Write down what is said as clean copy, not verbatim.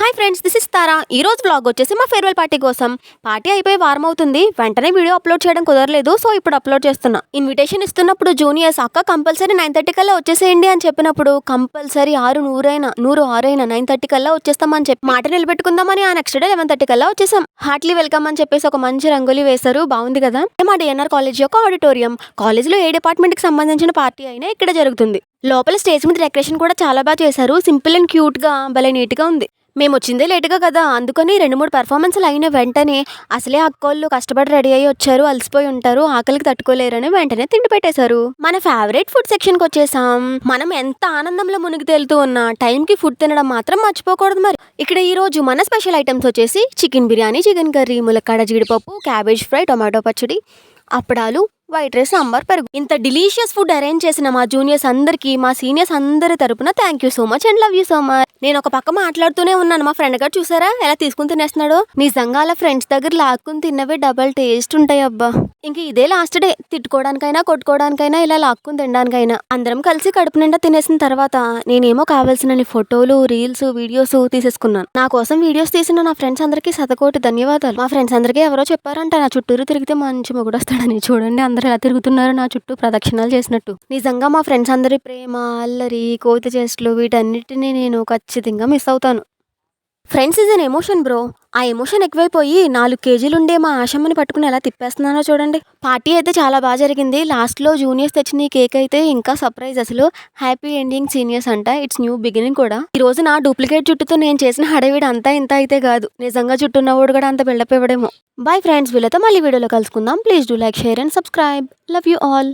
Hi friends, this is తారా. ఈ రోజు vlog వచ్చేసి మా ఫేర్వెల్ పార్టీ కోసం. పార్టీ అయిపోయి వారం అవుతుంది, వెంటనే వీడియో అప్లోడ్ చేయడం కుదరలేదు, సో ఇప్పుడు అప్లోడ్ చేస్తున్నా. ఇన్విటేషన్ ఇస్తున్నప్పుడు జూనియర్స్ అక్క కంపల్సరీ 9:30 కల్లా వచ్చేసేయండి అని చెప్పినప్పుడు కంపల్సరీ 9:30 కల్లా వచ్చేస్తామని చెప్పి మాట నిలబెట్టుకుందామని ఆ నెక్స్ట్ డే 11:30 కల్లా వచ్చేసాం. హార్ట్లీ వెల్కమ్ అని చెప్పేసి ఒక మంచి రంగోలీ వేశారు, బాగుంది కదా. మా డిఎన్ఆర్ కాలేజ్ యొక్క ఆడిటోరియం. కాలేజ్లో ఏ డిపార్ట్మెంట్ కి సంబంధించిన పార్టీ అయినా ఇక్కడ జరుగుతుంది. లోపల స్టేజ్ మీద డెకరేషన్ కూడా చాలా బాగా చేశారు, సింపుల్ అండ్ క్యూట్ గా భలే నీట్ గా ఉంది. మేము వచ్చిందే లేటుగా కదా, అందుకని 2-3 పెర్ఫార్మెన్స్లు అయిన వెంటనే అసలే అక్కోళ్ళు కష్టపడి రెడీ అయ్యి వచ్చారు, అలసిపోయి ఉంటారు, ఆకలికి తట్టుకోలేరని వెంటనే తిండి పెట్టేశారు. మన ఫేవరెట్ ఫుడ్ సెక్షన్ కి వచ్చేసాం. మనం ఎంత ఆనందంలో మునిగి తేలుతూ ఉన్నా టైంకి ఫుడ్ తినడం మాత్రం మర్చిపోకూడదు. మరి ఇక్కడ ఈ రోజు మన స్పెషల్ ఐటమ్స్ వచ్చేసి చికెన్ బిర్యానీ, చికెన్ కర్రీ, ములక్కాడ జీడిపప్పు, క్యాబేజ్ ఫ్రై, టొమాటో పచ్చడి, అప్పడాలు, వైట్ రైస్, సాంబార్, పెరుగు. ఇంత డిలీషియస్ ఫుడ్ అరేంజ్ చేసిన మా జూనియర్స్ అందరికి, మా సీనియర్స్ అందరి తరపున thank you so much and love you so much. నేను ఒక పక్క మాట్లాడుతూనే ఉన్నాను, మా ఫ్రెండ్ గారు చూసారా ఎలా తీసుకుని తినేస్తున్నాడు. నిజంగా అలా ఫ్రెండ్స్ దగ్గర లాక్కుని తిన్నవే డబల్ టేస్ట్ ఉంటాయి అబ్బా. ఇంక ఇదే లాస్ట్ డే, తిట్టుకోవడానికైనా కొట్టుకోవడానికైనా ఇలా లాక్కుని తినడానికైనా. అందరం కలిసి కడుపు నిండా తినేసిన తర్వాత నేనేమో కావాల్సిన ఫోటోలు, రీల్స్, వీడియోస్ తీసేసుకున్నాను. నా కోసం వీడియోస్ తీసిన నా ఫ్రెండ్స్ అందరికీ శతకోటి ధన్యవాదాలు. మా ఫ్రెండ్స్ అందరికీ ఎవరో చెప్పారంట నా చుట్టూరు తిరిగితే మంచి మొగుడు వస్తాడని. చూడండి అందరూ ఎలా తిరుగుతున్నారు నా చుట్టూ ప్రదక్షిణాలు చేసినట్టు. నిజంగా మా ఫ్రెండ్స్ అందరి ప్రేమ, అల్లరి, కోత చేష్టలు వీటన్నిటిని నేను ఖచ్చితంగా మిస్ అవుతాను. Friends is an emotion bro. ఆ ఎమోషన్ ఎక్కువైపోయి 4 కేజీలుండే మా ఆశమ్మని పట్టుకుని ఎలా తిప్పేస్తున్నానో చూడండి. పార్టీ అయితే చాలా బాగా జరిగింది. లాస్ట్లో జూనియర్స్ తెచ్చిన ఈ కేక్ అయితే ఇంకా సర్ప్రైజ్. అసలు హ్యాపీ ఎండింగ్ సీనియర్స్ అంట, ఇట్స్ న్యూ బిగినింగ్ కూడా. ఈ రోజు నా డూప్లికేట్ జుట్టుతో నేను చేసిన హడావిడి అంతా ఇంత అయితే కాదు, నిజంగా జుట్టు ఉన్నవాడు కూడా అంత బిల్డప్ ఇవ్వడేమో. బాయ్ ఫ్రెండ్స్, వీళ్ళతో మళ్ళీ వీడియోలో కలుసుకుందాం. Please do like, share and subscribe. Love you all.